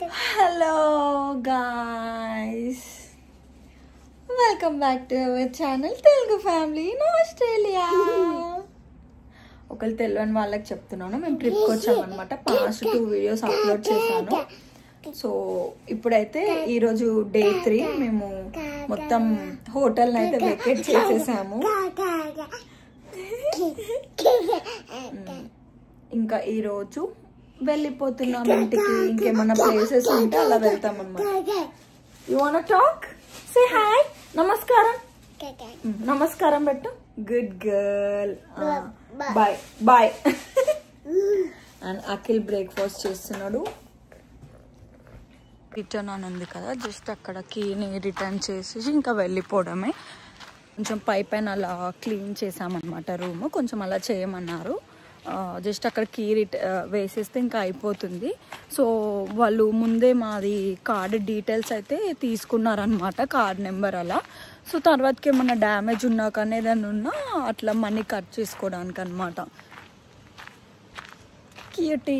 Hello guys, welcome back to our channel Telugu family in Australia. ఒకళ్ళు తెలియని వాళ్ళకి చెప్తున్నాను, మేము ట్రిప్కి వచ్చామన్నమాట. పాస్ట్ 2 వీడియోస్ అప్లోడ్ చేశాను. సో ఇప్పుడైతే ఈరోజు డే 3. మేము మొత్తం హోటల్ని అయితే వెకేట్ చేసేసాము. ఇంకా ఈరోజు వెళ్ళిపోతున్నాం ఇంటికి. ఇంకేమన్నా ప్లేసెస్ ఉంటే అలా వెళ్తాం అన్నమాట. You want talk? Say hi. నమస్కారం. నమస్కారం పెట్టు. Good girl. Bye bye. And Akhil breakfast చేస్తున్నాడు. రిటర్న్ అని ఉంది కదా, జస్ట్ అక్కడ కీని రిటర్న్ చేసేసి ఇంకా వెళ్ళిపోవడమే. కొంచెం పైన అలా క్లీన్ చేసామన్నమాట రూమ్. కొంచెం అలా చేయమన్నారు. జస్ట్ అక్కడ కీ వేసేస్తే ఇంకా అయిపోతుంది. సో వాళ్ళు ముందే మాది కార్డ్ డీటెయిల్స్ అయితే తీసుకున్నారనమాట, కార్డ్ నెంబర్ అలా. సో తర్వాతకి ఏమన్నా డ్యామేజ్ ఉన్నా కానీ ఏదైనా ఉన్నా అట్లా మనీ కట్ చేసుకోవడానికి అనమాట. క్యూటీ.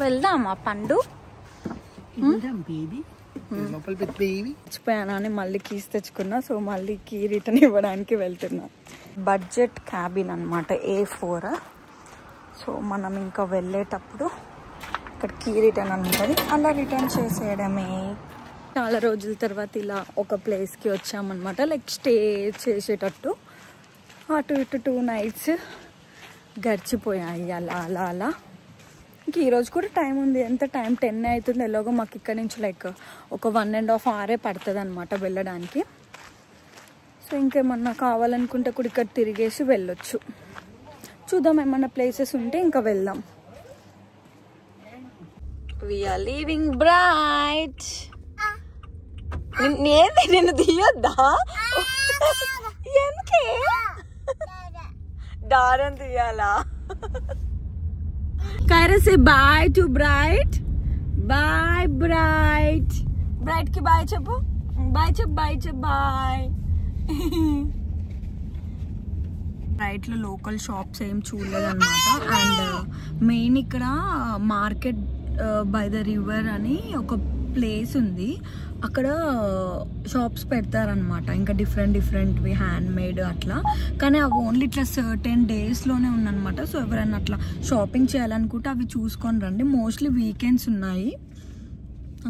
వెళ్దామా పండు? మర్చిపోయానా అని మళ్ళీ కీస్ తెచ్చుకున్నా. సో మళ్ళీ కీ రిటర్న్ ఇవ్వడానికి వెళ్తున్నా. బడ్జెట్ క్యాబిన్ అనమాట, A4. సో మనం ఇంకా వెళ్ళేటప్పుడు ఇక్కడ కీ రిటర్న్ అని ఉంటుంది, అలా రిటర్న్ చేసేయడమే. చాలా రోజుల తర్వాత ఇలా ఒక ప్లేస్కి వచ్చామన్నమాట, లైక్ స్టే చేసేటట్టు. అటు ఇటు 2 nights గడిచిపోయాయి అలా అలా అలా. ఇంక ఈరోజు కూడా టైం ఉంది. ఎంత టైం 10 అవుతుంది. ఎలాగో మాకు ఇక్కడ నుంచి లైక్ ఒక 1.5 hour పడుతుంది అనమాట వెళ్ళడానికి. సో ఇంకేమన్నా కావాలనుకుంటే కూడా ఇక్కడ తిరిగేసి వెళ్ళొచ్చు. చూద్దాం, ఏమన్నా ప్లేసెస్ ఉంటే ఇంకా వెళ్దాం. We're leaving Bright. నిన్ను తీయొద్దా? ఎందుకే దారం తీయాలా? Kyra, say bye to Bright. Bye Bright. Bright ki bye cheppu. Bye chep, bye chep, bye. Bright లో లోకల్ షాప్స్ ఏం చూడలేదన్నమాట. అండ్ మెయిన్ ఇక్కడ మార్కెట్ బై ద రివర్ అని ఒక ప్లేస్ ఉంది. అక్కడ షాప్స్ పెడతారనమాట, ఇంకా డిఫరెంట్వి హ్యాండ్ మేడ్ అట్లా. కానీ అవి ఓన్లీ ఇట్లా సర్టెన్ డేస్లోనే ఉందన్నమాట. సో ఎవరైనా అట్లా షాపింగ్ చేయాలనుకుంటే అవి చూసుకొని రండి. మోస్ట్లీ వీకెండ్స్ ఉన్నాయి.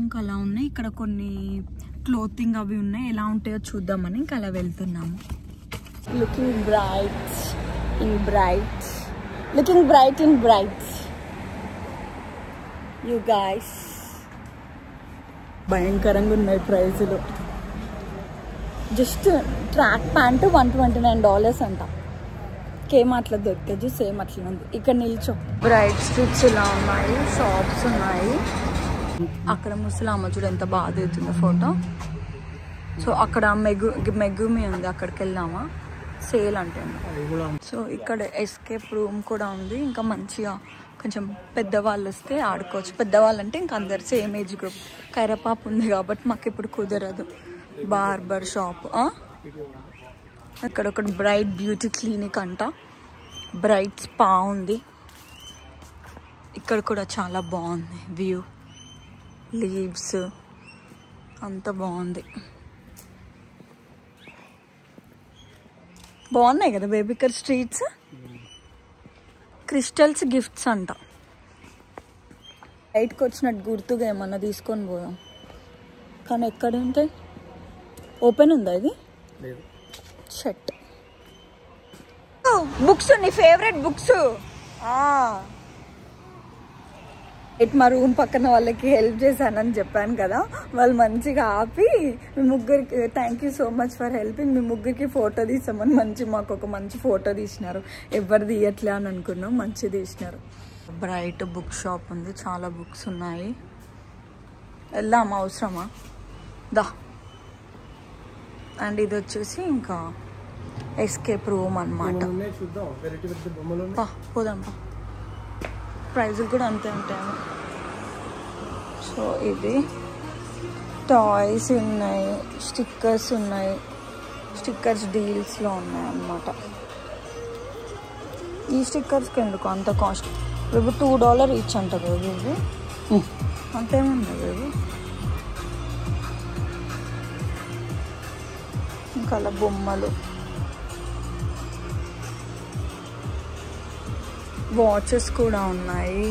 ఇంకా అలా ఉన్నాయి. ఇక్కడ కొన్ని క్లోతింగ్ అవి ఉన్నాయి, ఎలా ఉంటాయో చూద్దామని ఇంకా అలా వెళ్తున్నాము. Looking bright in bright, looking bright in bright. You guys, భయంకరంగా ఉన్నాయి ప్రైజులు. జస్ట్ ట్రాక్ ప్యాంటు $129 అంట. కేమార్ట్లో దొరికేది సేమ్ అట్లా ఉంది. ఇక్కడ నిల్చో. బ్రైట్ స్ట్రిప్స్ ఇలా ఉన్నాయి, షాప్స్ ఉన్నాయి. అక్కడ ముసలామ్మ చూడు ఎంత బాధ అవుతుందో ఫోటో. సో అక్కడ మెగ్గుమి ఉంది, అక్కడికి వెళ్దామా? సేల్ అంటే. సో ఇక్కడ ఎస్కేప్ రూమ్ కూడా ఉంది. ఇంకా మంచిగా కొంచెం పెద్దవాళ్ళు వస్తే ఆడుకోవచ్చు. పెద్దవాళ్ళు అంటే ఇంకా అందరు సేమ్ ఏజ్ గ్రూప్. కైరపాప ఉంది కాబట్టి మాకు ఇప్పుడు కుదరదు. Barber shop. ఇక్కడ ఒకటి బ్రైట్ బ్యూటీ క్లినిక్ అంట. బ్రైట్ స్పా ఉంది. ఇక్కడ కూడా చాలా బాగుంది వ్యూ, లీవ్స్ అంత బాగుంది. బాగున్నాయి కదా బేబీకర్ స్ట్రీట్స్. క్రిస్టల్స్ గిఫ్ట్స్ అంట. బయటకు వచ్చినట్టు గుర్తుగా ఏమన్నా తీసుకొని పోదాం. కానీ ఎక్కడ ఉంటాయి? ఓపెన్ ఉందా ఇది? షర్ట్. బుక్స్, నీ ఫేవరెట్ బుక్స్. మా రూమ్ పక్కన వాళ్ళకి హెల్ప్ చేశానని చెప్పాను కదా, వాళ్ళు మంచిగా ఆపి మీ ముగ్గురికి thank you so much for helping, మీ ముగ్గురికి ఫోటో తీసామని మాకు ఒక మంచి ఫోటో తీసినారు. ఎవరు తీయట్లే అని అనుకున్నాం, మంచి తీసినారు. బ్రైట్ బుక్ షాప్ ఉంది, చాలా బుక్స్ ఉన్నాయి. వెళ్దామా? అవసరమా? దా. అండ్ ఇది వచ్చేసి ఇంకా ఎస్కేప్ రూమ్ అన్నమాట. పోదాం. ప్రైజులు కూడా అంతే ఉంటాయి. సో ఇది టాయ్స్ ఉన్నాయి, స్టిక్కర్స్ ఉన్నాయి. స్టిక్కర్స్ డీల్స్లో ఉన్నాయి అన్నమాట. ఈ స్టిక్కర్స్కి ఎందుకు అంత కాస్ట్? బేబు $2 ఈచ్ అంట బేబు. అంతేముంది బేబు. ఇంకా అలా బొమ్మలు, వాచెస్ కూడా ఉన్నాయి.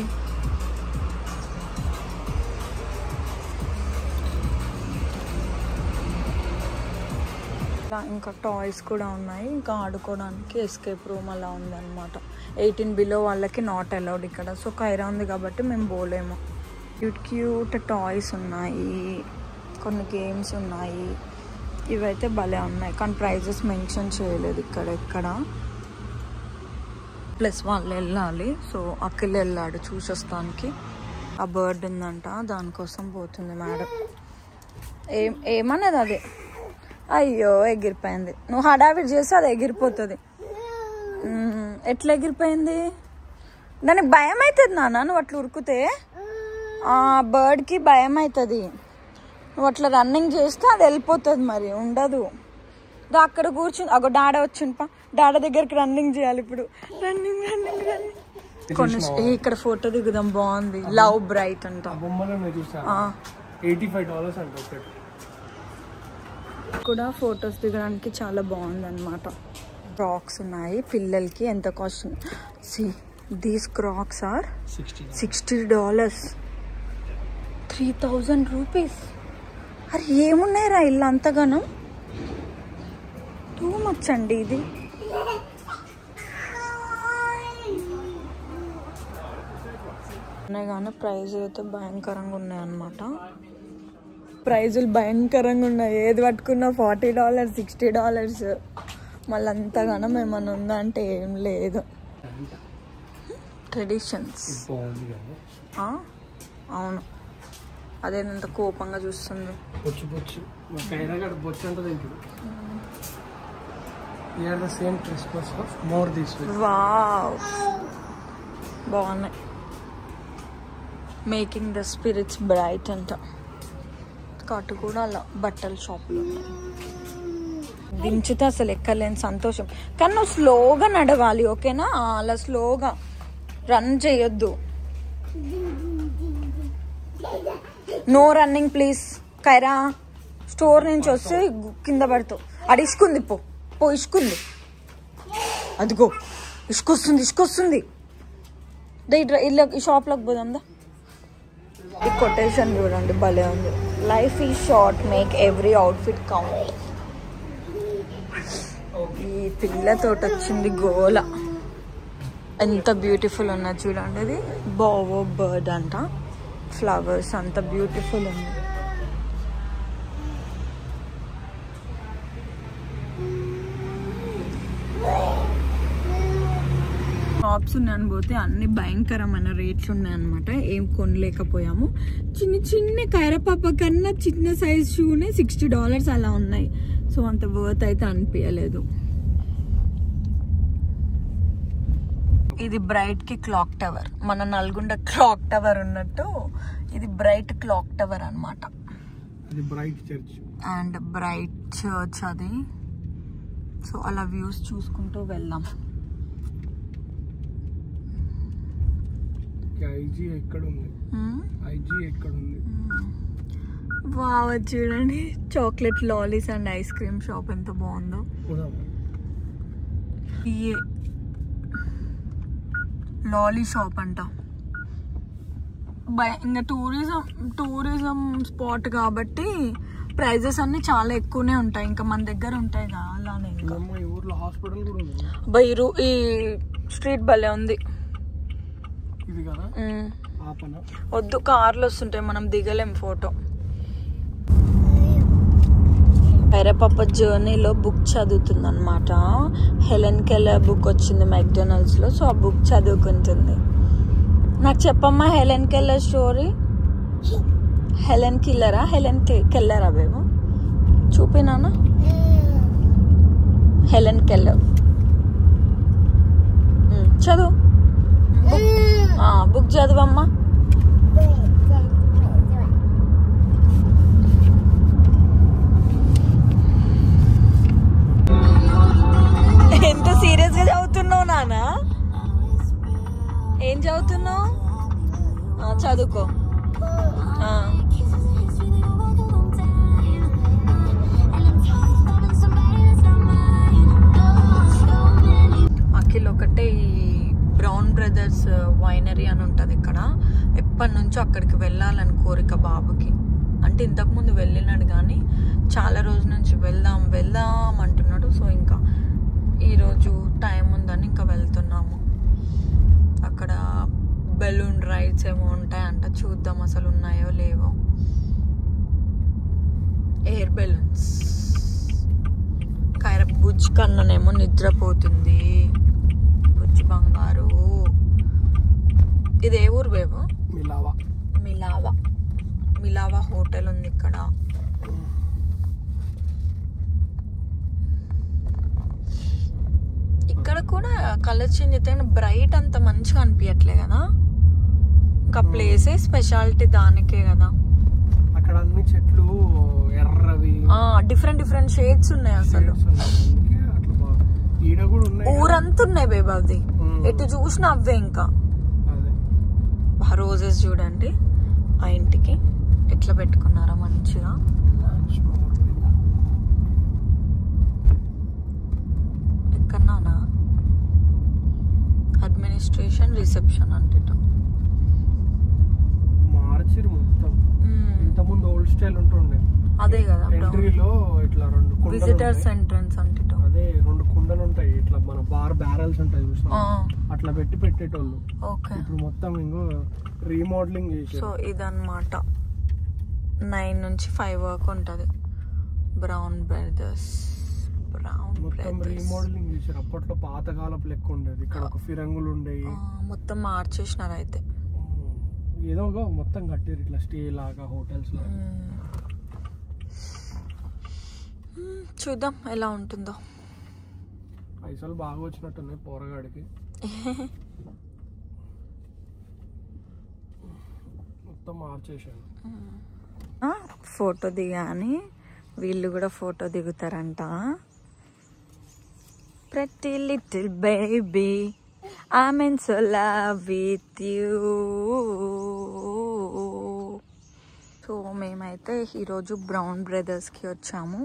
ఇంకా టాయ్స్ కూడా ఉన్నాయి. ఇంకా ఆడుకోవడానికి ఎస్కేప్ రూమ్ అలా ఉందన్నమాట. 18 బిలో వాళ్ళకి నాట్ అలౌడ్ ఇక్కడ. సో కైరా ఉంది కాబట్టి మేము పోలేము. క్యూట్ క్యూట్ టాయ్స్ ఉన్నాయి, కొన్ని గేమ్స్ ఉన్నాయి. ఇవైతే భలే ఉన్నాయి కానీ ప్రైజెస్ మెన్షన్ చేయలేదు ఇక్కడ ఎక్కడ. ప్లస్ వాళ్ళు వెళ్ళాలి. సో అఖిల్ వెళ్ళాడు చూసొస్తానికి. ఆ బర్డ్ ఉందంట, దానికోసం పోతుంది మేడం. ఏమన్నది అది? అయ్యో ఎగిరిపోయింది. నువ్వు హడావిడి చేస్తే అది ఎగిరిపోతుంది. ఎట్లా ఎగిరిపోయింది? దానికి భయం అవుతుంది నాన్న, నువ్వు అట్లా ఉరికితే. బర్డ్కి భయం అవుతుంది. నువ్వు అట్లా రన్నింగ్ చేస్తే అది వెళ్ళిపోతుంది, మరి ఉండదు. అక్కడ కూర్చుని అగో డాడ వచ్చింపా, డాడ దగ్గరికి రన్నింగ్ చేయాలి ఇప్పుడు. Running running running. కొన్ని ఇక్కడ ఫోటో దిగుదాం, బాగుంది. లవ్ బ్రైట్ అంట. $85 అంట కూడా ఫొటోస్ దిగడానికి చాలా బాగుంది అనమాట. క్రాక్స్ ఉన్నాయి పిల్లలకి. ఎంత cost? These Crocs are $60. 3000 rupees. అరే ఏమున్నాయిరా ఇల్లు అంతగానో? టూ మచ్ అండి ఇది. కానీ ప్రైజ్ అయితే భయంకరంగా ఉన్నాయి అన్నమాట. ప్రైజులు భయంకరంగా ఉన్నాయి. ఏది పట్టుకున్నా $40, $60. మళ్ళీ అంతగానం ఏమన్నా ఉందా అంటే ఏం లేదు. ట్రెడిషన్స్. అవును, అదేంత కోపంగా చూస్తుంది. వావ్, బాగున్నాయి. మేకింగ్ ద స్పిరిట్స్ బ్రైట్ అంట. కాటు కూడా అలా బట్టల షాపులు ఉన్నాయి. దించితే అసలు ఎక్కలేని సంతోషం. కానీ నువ్వు స్లోగా నడవాలి, ఓకేనా? అలా స్లోగా రన్ చేయొద్దు. No running please. Kaira store నుంచి వస్తే కింద పడుతావు. అది ఇసుకుంది, పో ఇసుకుంది. అదిగో ఇసుకొస్తుంది, ఇసుకొస్తుంది. ఇల్లు ఈ షాప్లోకి పోదాందా. ఈ కొటేషన్ చూడండి, భలే ఉంది. Life is short, make every outfit count. ఈ పిల్లతోటి వచ్చింది గోల. ఎంత బ్యూటిఫుల్ ఉన్నది చూడండి. అది బావో బర్డ్ అంట. ఫ్లవర్స్ అంత బ్యూటిఫుల్ ఉంది. షాప్స్ ఉన్నాయని పోతే అన్ని భయంకరమైన రేట్లు ఉన్నాయన్నమాట. ఏం కొనలేకపోయాము. చిన్న చిన్న కైరపాప కన్నా చిన్న సైజ్ షూనే $60 అలా ఉన్నాయి. సో అంత వర్త్ అయితే అనిపించలేదు. ఇది బ్రైట్ కి క్లాక్ టవర్. మన నల్గొండ క్లాక్ టవర్ ఉన్నట్టు ఇది బ్రైట్ క్లాక్ టవర్ అనమాట. అండ్ బ్రైట్ చర్చ్ అది. సో అలా వ్యూస్ చూసుకుంటూ వెళ్దాం. వావ్, చూడండి chocolate lollies and ice cream shop ఎంత బాగుందో. లాలీ షాప్ అంట. ఇంకా టూరిజం స్పాట్ కాబట్టి ప్రైజెస్ అన్ని చాలా ఎక్కువనే ఉంటాయి. ఇంకా మన దగ్గర ఉంటాయి కదా అలానే. ఈ స్ట్రీట్ భలే ఉంది. వద్దు, కార్లు వస్తుంటాయి, మనం దిగలేం ఫోటో. కైరపాప జర్నీలో బుక్ చదువుతుంది అనమాట. హెలెన్ కెల్లర్ బుక్ వచ్చింది మెక్డొనాల్డ్స్ లో. సో ఆ బుక్ చదువుకుంటుంది. నాకు చెప్పమ్మా హెలెన్ కెల్లర్ స్టోరీ. హెలెన్ కెల్లరా బేబు? చూపినానా? హెలెన్ కెల్లర్ చదువు. బుక్ చదువమ్మా. ఎంత సీరియస్ గా చదువుతున్నావు నాన్న? ఏం చదువుతున్నావు? చదువుకో. అఖిల్ ఒకటే ఈ బ్రౌన్ బ్రదర్స్ వైనరీ అని ఉంటుంది ఇక్కడ. ఎప్పటి నుంచో అక్కడికి వెళ్ళాలని కోరిక బాబుకి. అంటే ఇంతకుముందు వెళ్ళినాడు కానీ చాలా రోజుల నుంచి వెళ్దాం వెళ్దాం అంటున్నాడు. సో ఇంకా ఈరోజు టైం ఉందని ఇంకా వెళ్తున్నాము. అక్కడ బెలూన్ రైడ్స్ ఏమో ఉంటాయంట, చూద్దాం అసలు ఉన్నాయో లేవో. Air balloons. కైర బుజ్ కన్ననేమో నిద్రపోతుంది. బుజ్ బంగారు. ఇది ఏ ఊరు బేబు? మిలావా హోటల్ ఉంది ఇక్కడ. ఇక్కడ కూడా కలర్ చేంజ్ అయితే బ్రైట్ అంత మంచిగా అనిపించట్లే కదా. ఇంకా ప్లేసే స్పెషాలిటీ దానికే కదా. అక్కడ అన్ని చెట్లు ఎర్రవి, డిఫరెంట్ షేడ్స్ ఉన్నాయి అసలు. ఊరంతా ఉన్నాయి బేబా. అది ఎటు చూసినా అవే. ఇంకా రోజెస్ చూడండి ఆ ఇంటికి ఎట్లా పెట్టుకున్నారా మంచిగా. ఎక్కడన్నా అడ్మినిస్ట్రేషన్ రిసెప్షన్ అంటే మార్చిరు మొత్తం. ఇంతకుముందు ఓల్డ్ స్టైల్ ఉంటుండే. అదే కదా ఎంట్రీలో ఇట్లా 2 విజిటర్స్ ఎంట్రన్స్ అంటే అదే 2 కుండలు ఉంటాయి. ఇట్లా మన బార్ బ్యారల్స్ ఉంటాయి చూసినా, అట్లా పెట్టేటోళ్ళు. ఇప్పుడు మొత్తం ఇంకో రీమోడలింగ్ చేసి. సో ఇదన్నమాట 9 నుంచి 5 వరకు ఉంటది. బ్రౌన్ బ్రదర్స్ మొత్తం రీమోడలింగ్ చేశారు. అప్పట్లో పాతకాలపు లెక్క ఉండేది. ఇక్కడ ఒక ఫిరంగులు ఉండేవి, మొత్తం మార్చేసినారు. అయితే ఏదో మొత్తం కట్టారు ఇట్లా స్టే లాగా హోటల్స్ లాగా. చూద్దాం ఎలా ఉంటుందో. పైసలు బాగా వచ్చినట్టున్నాయి పోరగాడికి. మొత్తం మార్చేసాను. ఫోటో దిగాని వీళ్ళు కూడా ఫోటో దిగుతారంట. Pretty little baby, I'm in so love with you. So మేమైతే ఈరోజు బ్రౌన్ బ్రదర్స్కి వచ్చాము.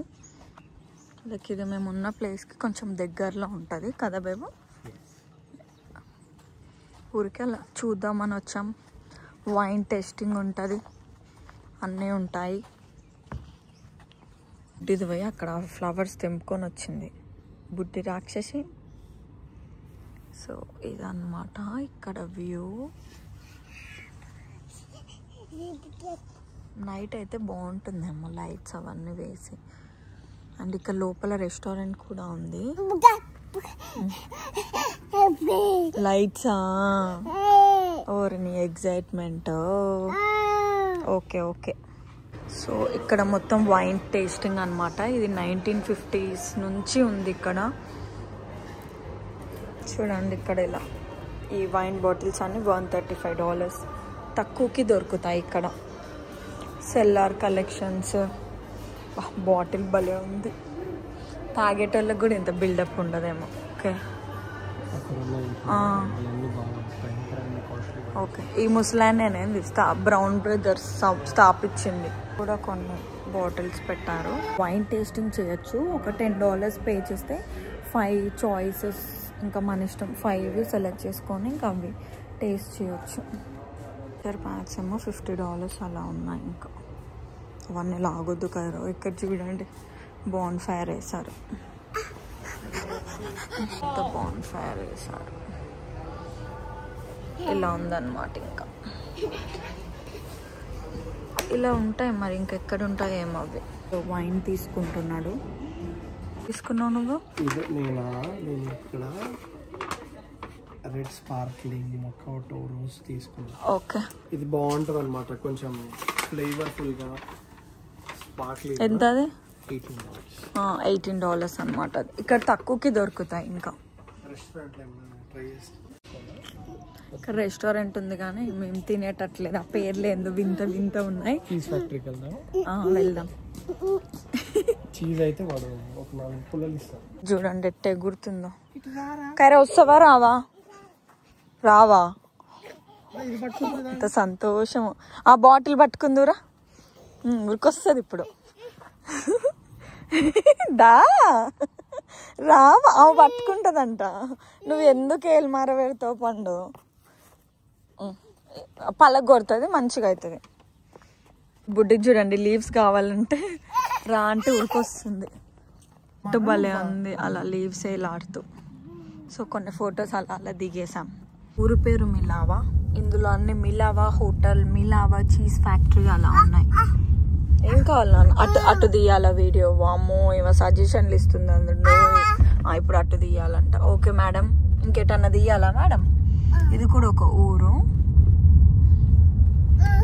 లైక్ ఇది మేము ఉన్న ప్లేస్కి కొంచెం దగ్గరలో ఉంటుంది కదా బేబు. ఊరికి అలా చూద్దామని వచ్చాం. వైన్ టెస్టింగ్ ఉంటుంది, అన్నీ ఉంటాయి. ఇది పోయి అక్కడ ఫ్లవర్స్ తెంపుకొని వచ్చింది బుడ్డి రాక్షసి. సో ఇదన్నమాట ఇక్కడ వ్యూ. నైట్ అయితే బాగుంటుందేమో లైట్స్ అవన్నీ వేసి. అండ్ ఇక్కడ లోపల రెస్టారెంట్ కూడా ఉంది. లైట్సా? ఓర్ని ఎగ్జైట్మెంట్. ఓకే. సో ఇక్కడ మొత్తం వైన్ టేస్టింగ్ అనమాట. ఇది 1950s నుంచి ఉంది ఇక్కడ. చూడండి ఇక్కడ ఇలా ఈ వైన్ బాటిల్స్ అన్ని $135 తక్కువకి దొరుకుతాయి ఇక్కడ. Cellar collections. బాటిల్ భలే ఉంది. తాగేటోళ్ళకి కూడా ఇంత బిల్డప్ ఉండదేమో. ఓకే ఈ ముసలాయనేది బ్రౌన్ బ్రదర్స్ స్థాపించింది. కూడా కొన్ని బాటిల్స్ పెట్టారు. వైన్ టేస్టింగ్ చేయొచ్చు. ఒక $10 పే చేస్తే 5 చాయిసెస్, ఇంకా మన ఇష్టం 5 సెలెక్ట్ చేసుకొని ఇంకా అవి టేస్ట్ చేయొచ్చు. ప్యాక్స్ ఏమో $50 అలా ఉన్నాయి. ఇంకా అవన్నీ లాగొద్దు కదా. ఇక్కడ చూడండి బాన్ ఫైర్ వేశారు. బాన్ ఫైర్ వేశారు. ఇలా ఉందన్నమాట. ఇంకా ఇలా ఉంటాయి మరి ఇంకెక్కడ ఉంటాయి ఏమో అవి. వైన్ తీసుకుంటున్నాడు. తీసుకున్నావు నువ్వు? నేను ఇక్కడ రెడ్ స్పార్క్లింగ్ మొకాటో రోజ్ తీసుకున్నా. ఓకే ఇది బాగుంటుంది అనమాట. కొంచెం ఫ్లేవర్ఫుల్ గా స్పార్క్లింగ్. ఎంత అది? $18 అనమాట. ఇక్కడ తక్కువకి దొరుకుతాయి. ఇంకా ఇక్కడ రెస్టారెంట్ ఉంది కానీ మేము తినేటట్లేదు. ఆ పేర్లు ఏందో వింత ఉన్నాయి. వెళ్దాం. చీజ్ అయితే వాడు ఒక 4 పుల్లలు ఇస్తాడు. చూడండి ఎట్టే గుర్తుందో. కరే వస్తావా రావా? ఎంత సంతోషము. ఆ బాటిల్ పట్టుకుందురా, ఊరికొస్తుంది ఇప్పుడు. దా రా, ఆమె పట్టుకుంటుందంట. నువ్వు ఎందుకు ఏలుమార పెడతావు పండు? పలగొడుతుంది, మంచిగా అవుతుంది. బుడ్డికి చూడండి లీవ్స్ కావాలంటే రా అంటే ఊరికొస్తుంది. ఇటు భలే ఉంది అలా లీవ్స్ వేలాడుతూ. సో కొన్ని ఫొటోస్ అలా అలా దిగేసాం. ఊరు పేరు మిలావా. ఇందులో అన్ని మిలావా హోటల్, మిలావా చీజ్ ఫ్యాక్టరీ అలా ఉన్నాయి. ఏం కావాలి నాన్న? అటు తీయాలా వీడియో? వామ్మో ఏమో సజెషన్లు ఇస్తుంది అందులో. ఇప్పుడు అటు తీయాలంట. ఓకే మేడం, ఇంకేటన్నా తీయాలా మేడం? ఇది కూడా ఒక ఊరు.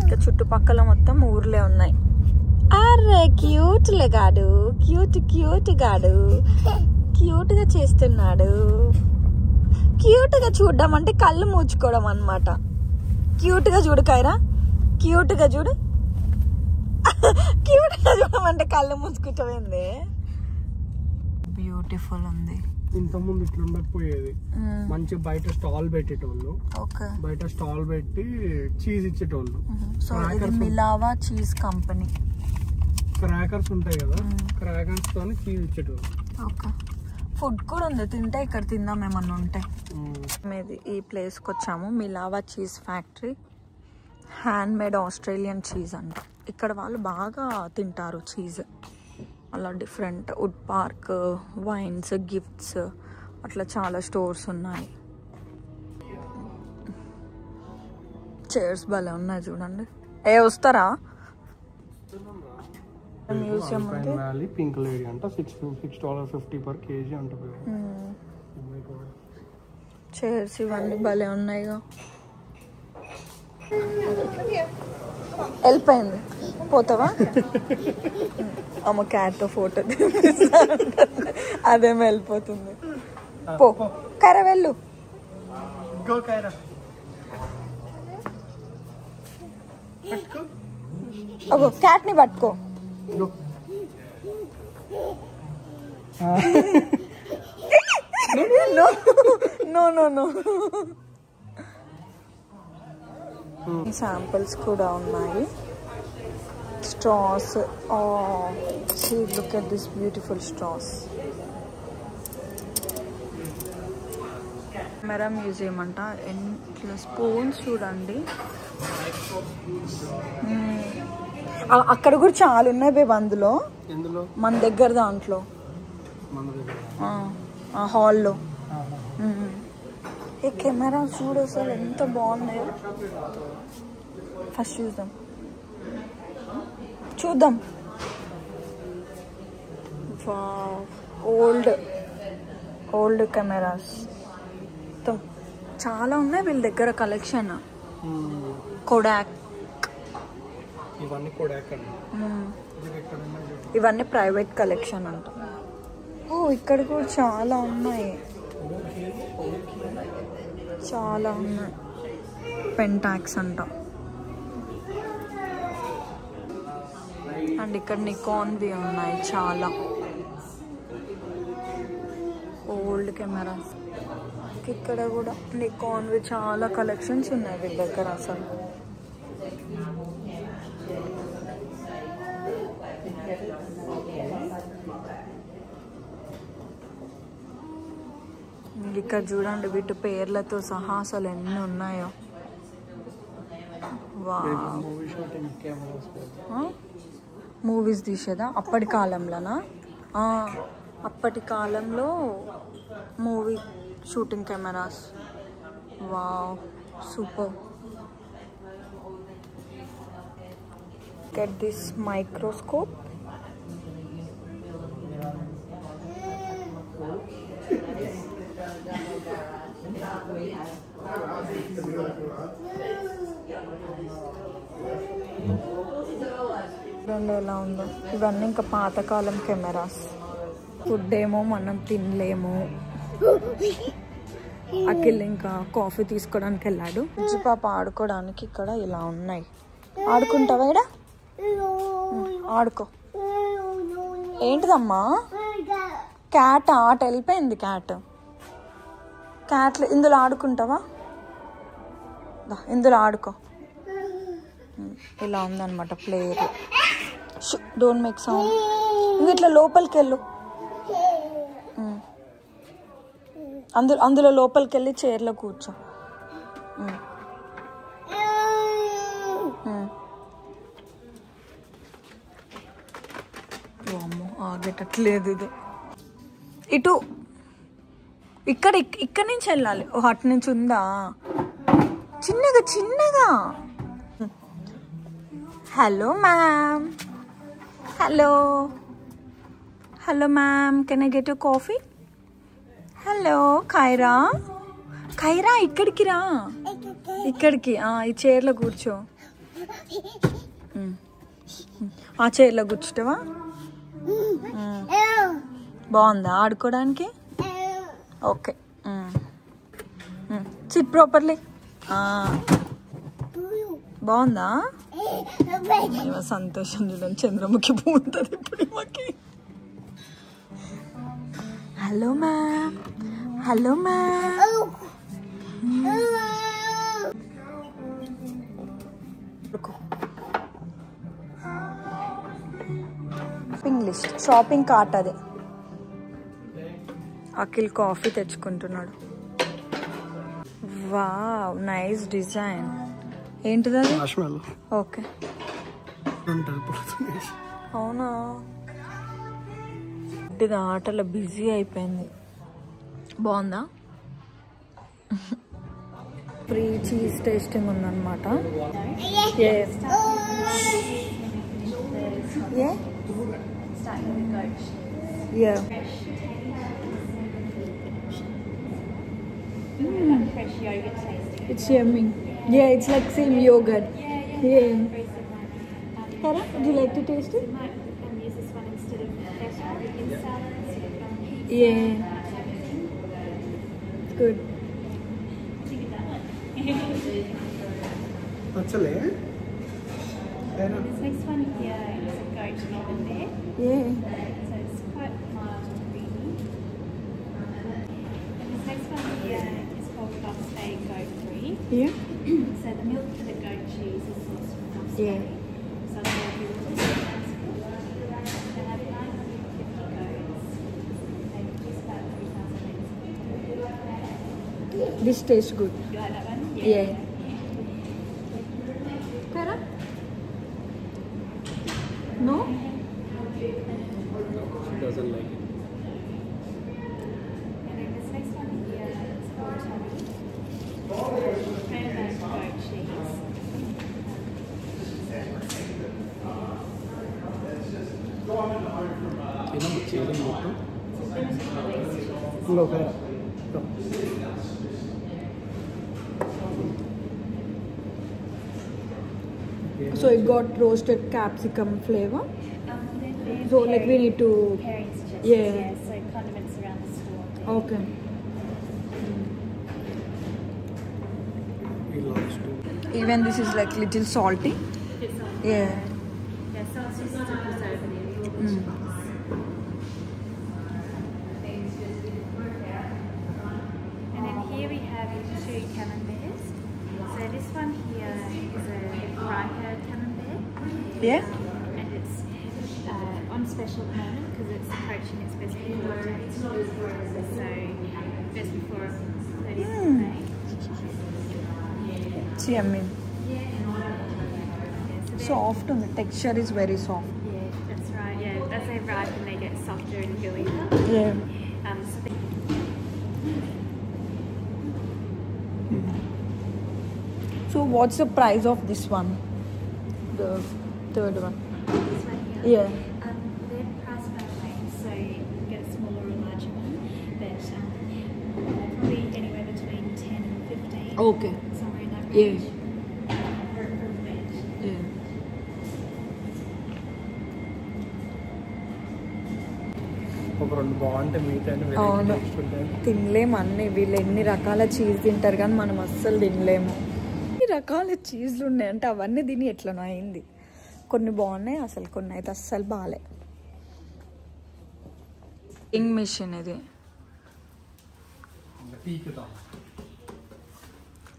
ఇంకా చుట్టుపక్కల మొత్తం ఊర్లే ఉన్నాయి. అరే క్యూట్ గాడు, క్యూట్ గాడు, క్యూట్ గా చేస్తున్నాడు. క్యూట్ గా చూడడం అంటే కళ్ళు మూచుకోవడం అన్నమాట. క్యూట్ గా చూడు కైరా, క్యూట్ గా చూడు. క్యూట్ గా చూడమంటే కళ్ళు మూసుకుంటుంది. బ్యూటిఫుల్ ఉంది. ఇంతకుముందు ఇట్లా ఉండకపోయేది. మంచి బయట స్టాల్ పెట్టేటోళ్ళు. బయట స్టాల్ పెట్టి చీజ్ ఇచ్చేటోళ్ళు. సో ఇది మిలావా చీజ్ కంపెనీ. క్రాకర్స్ ఉంటాయి కదా, క్రాకర్స్ తో చీజ్ ఇచ్చేటోళ్ళు. ఓకే, ఫుడ్ కూడా ఉంది. తింటే ఇక్కడ తిందాం ఏమన్నా ఉంటే. ఈ ప్లేస్కి వచ్చాము, Milawa cheese factory. Hand made Australian cheese అంట. ఇక్కడ వాళ్ళు బాగా తింటారు చీజ్. అలా different wood park, wines, gifts అట్లా చాలా స్టోర్స్ ఉన్నాయి. చైర్స్ భలే ఉన్నాయి చూడండి. వస్తారా? మ్యూజియం ఉంది. పింక్ లేడీ అంట $6.50 per kg అంటారు. చైర్స్ ఇవన్నీ భలే ఉన్నాయిగా. వెళ్ళిపోయింది, పోతావా? అమ్మ క్యాట్తో ఫోటో అదేమో వెళ్ళిపోతుంది. పో కైరా, వెళ్ళు. అగో క్యాట్ ని పట్టుకో. నో శాంపిల్స్ కూడా ఉన్నాయి. Straws. Look at this beautiful straws. Camera museum అంట. ఇట్లా స్పూన్స్ చూడండి. అక్కడ కూడా చాలా ఉన్నాయి బేబ్ అందులో. మన దగ్గర దాంట్లో హాల్లో. ఈ కెమెరా చూడు అసలు ఎంత బాగున్నాయో. ఫస్ట్ చూద్దాం. ఓల్డ్ కెమెరాస్ చాలా ఉన్నాయి వీళ్ళ దగ్గర కలెక్షన్. కోడాక్, ఇవన్నీ ప్రైవేట్ కలెక్షన్ అంట. ఇక్కడ కూడా చాలా ఉన్నాయి, చాలా ఉన్నాయి. పెంటాక్స్ అంట. అండ్ ఇక్కడ నికాన్వి ఉన్నాయి చాలా. Old cameras. ఇక్కడ కూడా నికాన్వి చాలా కలెక్షన్స్ ఉన్నాయి వీళ్ళ దగ్గర అసలు. ఇక్కడ చూడండి వీటి పేర్లతో సహా అసలు ఎన్ని ఉన్నాయో. మూవీస్ తీసేదా అప్పటి కాలంలోనా? అప్పటి కాలంలో movie shooting cameras. Wow, super. Get this microscope. ఎలా ఉందో. ఇవన్నీ ఇంకా పాతకాలం కెమెరాస్. ఫుడ్ ఏమో మనం తినలేము. అఖిల్ ఇంకా కాఫీ తీసుకోవడానికి వెళ్ళాడు. బుజ్జి పాప ఆడుకోవడానికి ఇక్కడ ఇలా ఉన్నాయి. ఆడుకుంటావా? ఇడా ఆడుకో. ఏంటిదమ్మా? క్యాట్. ఆట వెళ్ళిపోయింది క్యాట్. క్యాట్లు ఇందులో ఆడుకుంటావా? ఇందులో ఆడుకో. ఇలా ఉందన్నమాట ప్లేయర్. Don't make sound. ఇంక ఇట్లా లోపలికి వెళ్ళు. అందులో లోపలికి వెళ్ళి చైర్లో కూర్చో. అమ్మో ఆగేటట్లేదు ఇది. ఇటు ఇక్కడ నుంచి వెళ్ళాలి. ఓ అటు నుంచి ఉందా? చిన్నగా చిన్నగా. Hello ma'am. Hello hello ma'am, can I get you coffee? Hello Khaira. Khaira ఇక్కడికి రా. ఇక్కడికి ఈ చైర్లో కూర్చో. ఆ చైర్లో కూర్చుంటావా? బాగుందా ఆడుకోవడానికి? Okay, sit properly. బాగుందా? సంతోషం చూడండి, చంద్రముఖి పోతుంది ఇప్పుడు మాకి. Hello ma'am. Hello ma'am. Shopping cart అదే. అఖిల్ కాఫీ తెచ్చుకుంటున్నాడు. Wow, nice design. ఏంటిది అది? ఓకే, అవునా? ఇది ఆటలో బిజీ అయిపోయింది. బాగుందా? ఫ్రీ చీజ్ టేస్టింగ్ ఉందన్నమాట. Fresh yogurt tasting. It's yummy. Yeah, it's like same yogurt. Yeah. Kara, would you like to taste it? You might use this one instead of fresh in salads. Yeah. Good. Actually, This next one here is a goat camembert. Yeah. So it's quite mild and creamy. And this next one here is called Buffet Goat Brie. Yeah. So the milk for the goat cheese is sourced from Buffet. Yeah. So they'll be they have 950 goats. They produce about 3,000 litres. This tastes good. You like that one? Yeah. Kara? No? she doesn't like it. And then this next one here is called Tummy. Cranberry goat cheese. So it got roasted capsicum flavor. So like we need to. Pairing suggestions. Yeah. So condiments around the store. Okay. He loves to. Even this is like little salty. It's on. Yeah. Yeah, so it's just to preserve it. And then here we have 2 camemberts. So this one here is a Riker camembert. Yeah. And it's on special at the moment because it's approaching its best before date. So best before 30th of May. See, I mean, Yeah, so soft and the texture is very soft. yeah, that's right. Yeah, as they ripen, they get softer and gooier. Yeah. So they So what's the price of this one? The third one. this one here. Yeah. They're priced by weight, so you can get a smaller or larger one, but probably anywhere between 10 and 15. Okay. Somewhere in that Yeah. range. Per weight. Yeah. ఒక రెండు బాగుంటే మిగతా అవును. తినలేము అన్నీ. వీళ్ళు ఎన్ని రకాల చీజ్ తింటారు కానీ మనం అస్సలు తినలేము. ఎన్ని రకాల చీజ్లు ఉన్నాయంటే అవన్నీ తిని ఎట్లనో అయింది. కొన్ని బాగున్నాయి అసలు, కొన్ని అయితే అస్సలు బాగాలే. ఇంగ్ మిషన్ ఇది.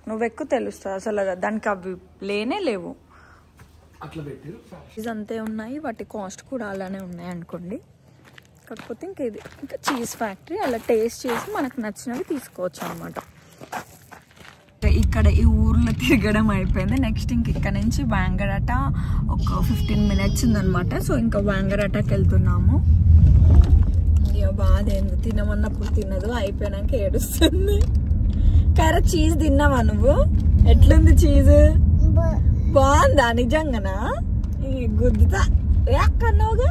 నువ్వెక్కు తెలుస్తుంది అసలు దానికి అవి లేనే లేవు. అట్లా పెట్టి చీజ్ అంతే ఉన్నాయి, వాటి కాస్ట్ కూడా అలానే ఉన్నాయి అనుకోండి. కాకపోతే ఇది ఇంకా చీజ్ ఫ్యాక్టరీ, అలా టేస్ట్ చేసి మనకు నచ్చినవి తీసుకోవచ్చు అనమాట. ఇక్కడ ఈ ఊర్లో తిరగడం అయిపోయింది. నెక్స్ట్ ఇంక ఇక్కడ నుంచి వాంగరట ఒక 15 minutes ఉందనమాట. సో ఇంకా వాంగరటకి వెళ్తున్నాము. ఇక బాధ ఏంది, తినమన్నప్పుడు తినదు, అయిపోయినాక ఏడుస్తుంది. కరె చీజ్ తిన్నావా నువ్వు? ఎట్లుంది చీజ్? బాగుందా నిజంగానా? గుద్దుతా అన్నావుగా.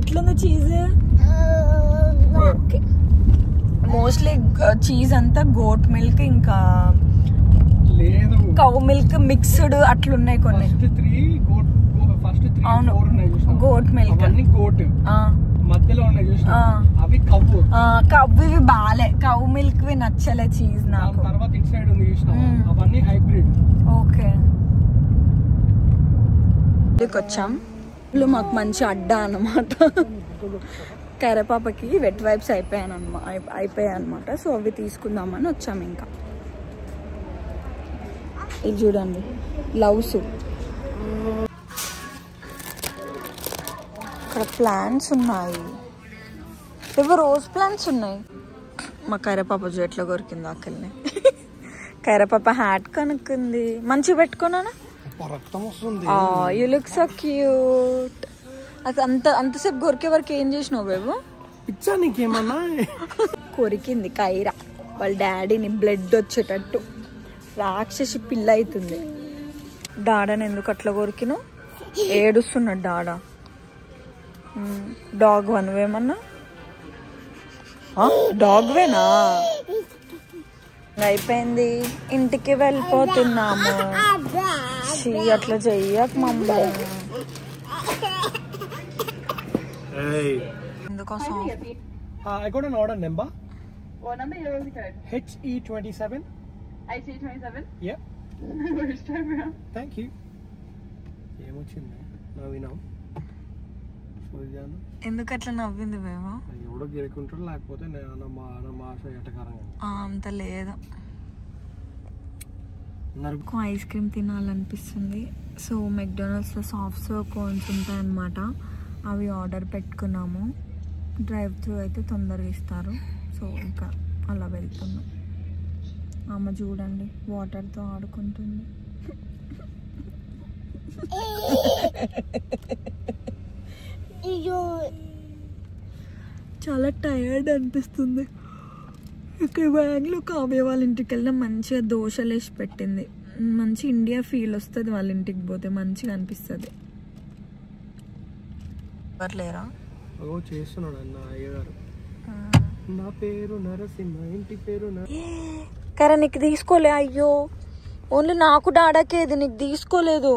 ఎట్లుంది చీజ్? ఓకే. మోస్ట్లీ చీజ్ అంతా గోట్ మిల్క్ ఇంకా కౌ మిల్క్ మిక్స్డ్ అట్లున్నాయి కొన్ని. అవును, గోట్ మిల్క్ మధ్యలో ఉన్నాయి చూసినా అవి కవ్వు. కవ్వువి బాలే, కౌ మిల్క్ వి నచ్చలే చీజ్ నాకు. తర్వాత ఇటు సైడ్ ఉంది చూసినా అవన్నీ హైబ్రిడ్. ఓకే, వచ్చాం. మాకు మంచి అడ్డా అన్నమాట. కరేపాపకి వెట్ వైప్స్ అయిపోయాయి అనమాట. సో అవి తీసుకుందామని వచ్చాము. ఇంకా ఇది చూడండి, లవ్స్. ఇక్కడ ప్లాంట్స్ ఉన్నాయి, ఇవి రోజ్ ప్లాంట్స్ ఉన్నాయి. మా కరేపాప జు ఎట్లా కొరికింది అక్కల్ని. కరేపాప హ్యాట్ కనుక్కుంది, మంచిగా పెట్టుకున్నా. You look so cute. అది అంతసేపు కొరికే వరకు ఏం చేసినావు బాబు? పిచ్చా నీకేమన్నా? కొరికింది కైరా వాళ్ళ డాడీని, బ్లడ్ వచ్చేటట్టు. రాక్షసి పిల్ల అవుతుంది. డాడాని ఎందుకు అట్లా కొరికిను? ఏడుస్తున్నాడు డాడా. డాగ్ వన్వేమన్నా? డాగ్ వేనా? అయిపోయింది, ఇంటికి వెళ్ళిపోతున్నాము. అట్లా చెయ్యక మమ్మల్ని. ఎందుకోసం? I got an order number. What number is it? HE27. HE27? Yeah. Thank you. ఏమొచ్చింది నవ్వినా? ఎందుకు అట్లా నవ్వింది మేము? ఎవడో గిరుకుంటాడు, లేకపోతే ఆశ ఎటకారంగా. అంత లేదు. ఐస్ క్రీమ్ తినాలనిపిస్తుంది. సో మెక్డొనాల్డ్స్లో సాఫ్ట్ సర్వ్ కోన్స్ ఉంటాయి అన్నమాట. అవి ఆర్డర్ పెట్టుకున్నాము. డ్రైవ్ త్రూ అయితే తొందరగా ఇస్తారు. సో ఇంకా అలా వెళ్తున్నాం. అమ్మ చూడండి వాటర్తో ఆడుకుంటుంది. చాలా టైర్డ్ అనిపిస్తుంది. ఇక్కడ వ్యాంగ్లో కావ్య వాళ్ళ ఇంటికి వెళ్ళినా మంచిగా దోశలు వేసి పెట్టింది. మంచి ఇండియా ఫీల్ వస్తుంది వాళ్ళ ఇంటికి పోతే, మంచిగా అనిపిస్తుంది. లేరా చేస్తున్నాడు అన్న అయ్యగారు. నా పేరు నరసింహ, ఇంటి పేరు కరా. నీకు తీసుకోలే? అయ్యో, ఓన్లీ నాకు డాడాకేది, నీకు తీసుకోలేదు.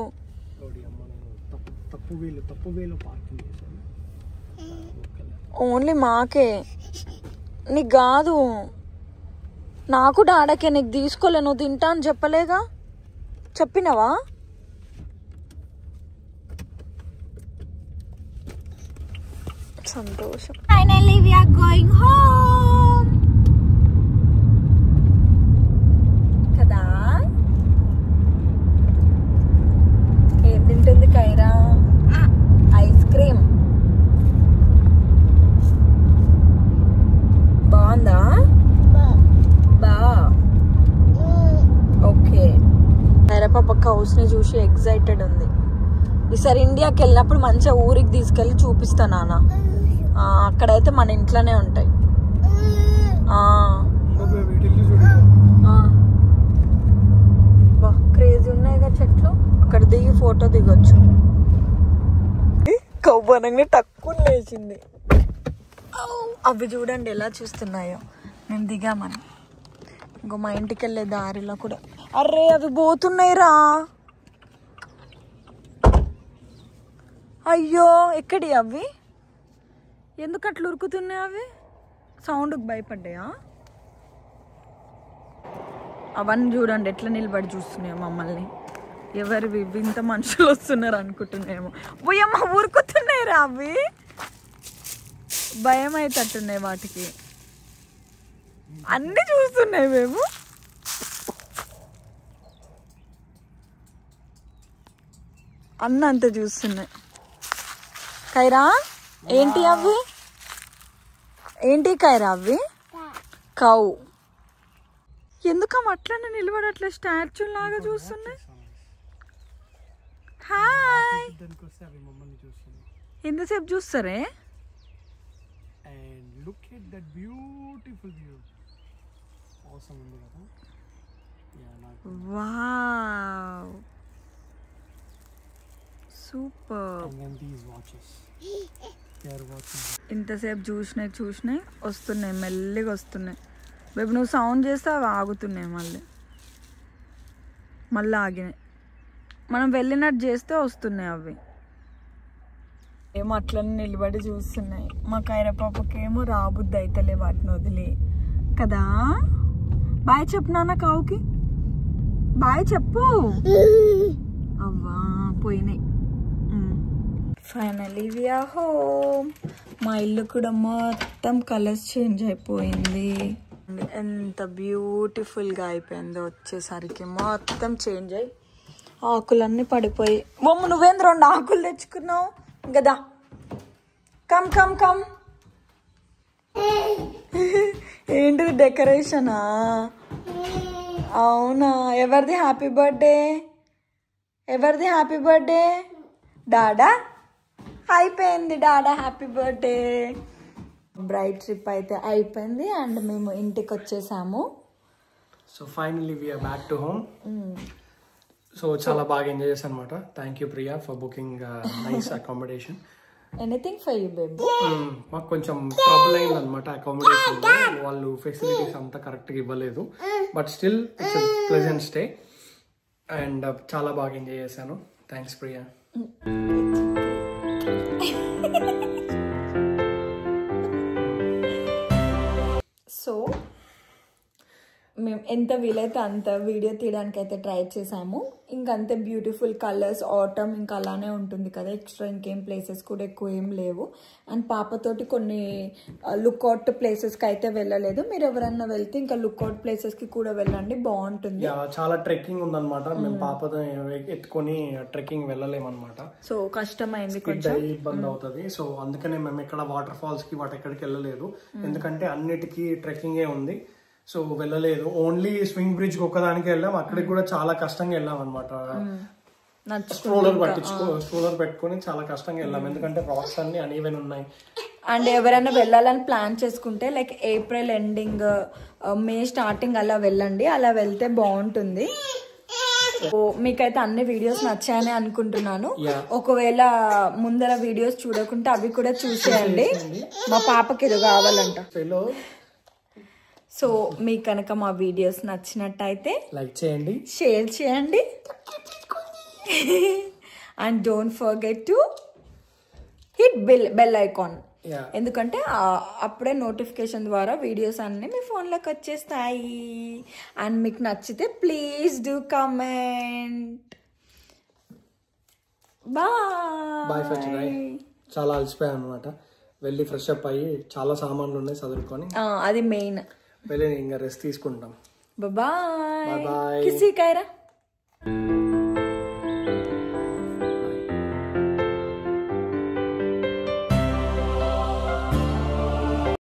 ఓన్లీ మాకే, నీకు కాదు. నాకు డాడాకే, నీకు తీసుకోలే. నువ్వు తింటా అని చెప్పలేగా? చెప్పినవా? సంతోషం. Finally we are going home కదా. ఏం తింటుంది కైరా? Ice cream. బాగుందా? బా ఓకే. కైరా పాప కౌస్ ని చూసి ఎక్సైటెడ్ ఉంది. ఈసారి ఇండియాకి వెళ్ళినప్పుడు మంచిగా ఊరికి తీసుకెళ్ళి చూపిస్తా నాన్న. అక్కడైతే మన ఇంట్లోనే ఉంటాయి. క్రేజీ ఉన్నాయిగా చెట్లు. అక్కడ దిగి ఫోటో దిగొచ్చు. కవ్వనంగా టక్కున లేచింది. అవి చూడండి ఎలా చూస్తున్నాయో. మేము దిగామని. ఇంకో మా ఇంటికి వెళ్ళే దారిలో కూడా అర్రే అవి పోతున్నాయి రా. అయ్యో, ఎక్కడి అవి? ఎందుకు అట్లా ఉరుకుతున్నాయి అవి? సౌండ్కి భయపడ్డాయా? అవన్నీ చూడండి ఎట్లా నిలబడి చూస్తున్నాయో మమ్మల్ని. ఎవరివి ఇంత మనుషులు వస్తున్నారు అనుకుంటున్నాయేమో. పోయమ్మ, ఉరుకుతున్నాయి రా అవి. భయం అవుతట్టున్నాయి వాటికి. అన్నీ చూస్తున్నాయి మేము. అన్న అంత చూస్తున్నాయి. కైరా ఏంటి అవి? ఏంటి కైరా అవి? కౌ. ఎందుకమ్మ అట్లనే నిలబడి అట్లా స్టాచ్యూ లాగా చూస్తున్నాయి? హాయ్. ఎంతసేపు చూస్తారే? Look at that beautiful view. Awesome ఉంది కదా? Wow. Super. And then these watches. They are watching. ఇంతసేపు చూసినాయి వస్తున్నాయి, మెల్లిగా వస్తున్నాయి. బేబీ నువ్వు సౌండ్ చేస్తే అవి ఆగుతున్నాయి, మళ్ళీ ఆగినాయి. మనం వెళ్ళినట్టు చేస్తే వస్తున్నాయి అవి. ఏమో అట్లనే నిలబడి చూస్తున్నాయి. మా కైరా పాపకేమో రాబుద్ది అయితలే వాటిని వదిలి కదా. బాయ్ చెప్పు నాన్న, కావుకి బాయ్ చెప్పు. అవ్వా పోయినాయి. Finally we are home. మా ఇల్లు కూడా మొత్తం కలర్స్ చేంజ్ అయిపోయింది. ఎంత బ్యూటిఫుల్గా అయిపోయిందో వచ్చేసరికి. మొత్తం చేంజ్ అయ్యి ఆకులన్నీ పడిపోయి. బొమ్మ నువ్వేం 2 ఆకులు తెచ్చుకున్నావు కదా. Come come come. ఏంటిది డెకరేషనా? అవునా? ఎవరిది హ్యాపీ బర్త్డే? ఎవరిది హ్యాపీ బర్త్డే? డాడా అయిపోయింది. డాడా హ్యాపీ బర్త్డే. బ్రైట్ ట్రిప్ అయితే అయిపోయింది అండ్ మేము ఇంటికి వచ్చేసాము. So finally we're back to home. So చాలా బాగా ఎంజాయ్ చేశాను అనమాట. Thank you Priya for booking nice accommodation. Anything for you baby. మాకు కొంచెం ట్రబుల్ అయింది అనమాట అకామిడేషన్. వాళ్ళు ఫెసిలిటీస్ అంతా కరెక్ట్గా ఇవ్వలేదు. But still it's pleasant stay and చాలా బాగా ఎంజాయ్ చేశాను. థ్యాంక్స్ ప్రియా. సో మేము ఎంత వీలైతే అంత వీడియో తీయడానికి అయితే ట్రై చేసాము. ఇంకంతే బ్యూటిఫుల్ కలర్స్, ఆటమ్ ఇంకా అలానే ఉంటుంది కదా. ఎక్స్ట్రా ఇంకేం ప్లేసెస్ కూడా ఎక్కువ ఏం లేవు. అండ్ పాపతోటి కొన్ని లుక్అవుట్ ప్లేసెస్కి అయితే వెళ్ళలేదు. మీరు ఎవరన్నా వెళ్తే ఇంకా లుక్అవుట్ ప్లేసెస్కి కూడా వెళ్ళండి, బాగుంటుంది. చాలా ట్రెక్కింగ్ ఉందన్నమాట. మేము పాపతో ఎత్తుకొని ట్రెక్కింగ్ వెళ్ళలేమన్నమాట. సో కష్టమైంది, కొంచెం ఇబ్బంది అవుతుంది. సో అందుకనే మేము ఎక్కడ వాటర్ ఫాల్స్ కి ఎక్కడికి వెళ్ళలేదు. ఎందుకంటే అన్నిటికీ ట్రెక్కింగే ఉంది. సో వెళ్ళలేదు. ఓన్లీ స్వింగ్ బ్రిడ్జ్ ఒక్కదానికి వెళ్ళాం. అక్కడికి కూడా చాలా కష్టంగా వెళ్ళాం అనమాట. స్ట్రోలర్ పెట్టుకుని చాలా కష్టంగా వెళ్ళాం. ఎందుకంటే రాక్స్ అన్ని అన్ఈవెన్ ఉన్నాయి. అండ్ ఎవరైనా వెళ్ళాలని ప్లాన్ చేసుకుంటే like April ending, May starting అలా వెళ్ళండి. అలా వెళ్తే బాగుంటుంది. మీకైతే అన్ని వీడియోస్ నచ్చాయని అనుకుంటున్నాను. ఒకవేళ ముందర వీడియోస్ చూడకుంటే అవి కూడా చూసేయండి. మా పాపకి ఏదో కావాలంట. సో మీకు కనుక మా వీడియోస్ నచ్చినట్టయితే లైక్ చేయండి, షేర్ చేయండి and don't forget to hit bell icon. ఎందుకంటే అప్పుడే నోటిఫికేషన్ ద్వారా వీడియోస్ అన్నీ మీ ఫోన్లోకి వచ్చేస్తాయి. అండ్ మీకు నచ్చితే please do comment. Bye for today. చాలా అలసిపోయాను అనమాట. వెళ్ళి ఫ్రెష్ అప్ అయ్యి చాలా సామాన్లు ఉన్నాయి చదువుకొని. అది మెయిన్. వెళ్ళి ఇంకా రెస్ట్ తీసుకుంటాం. బాయ్. కిసి కైరా.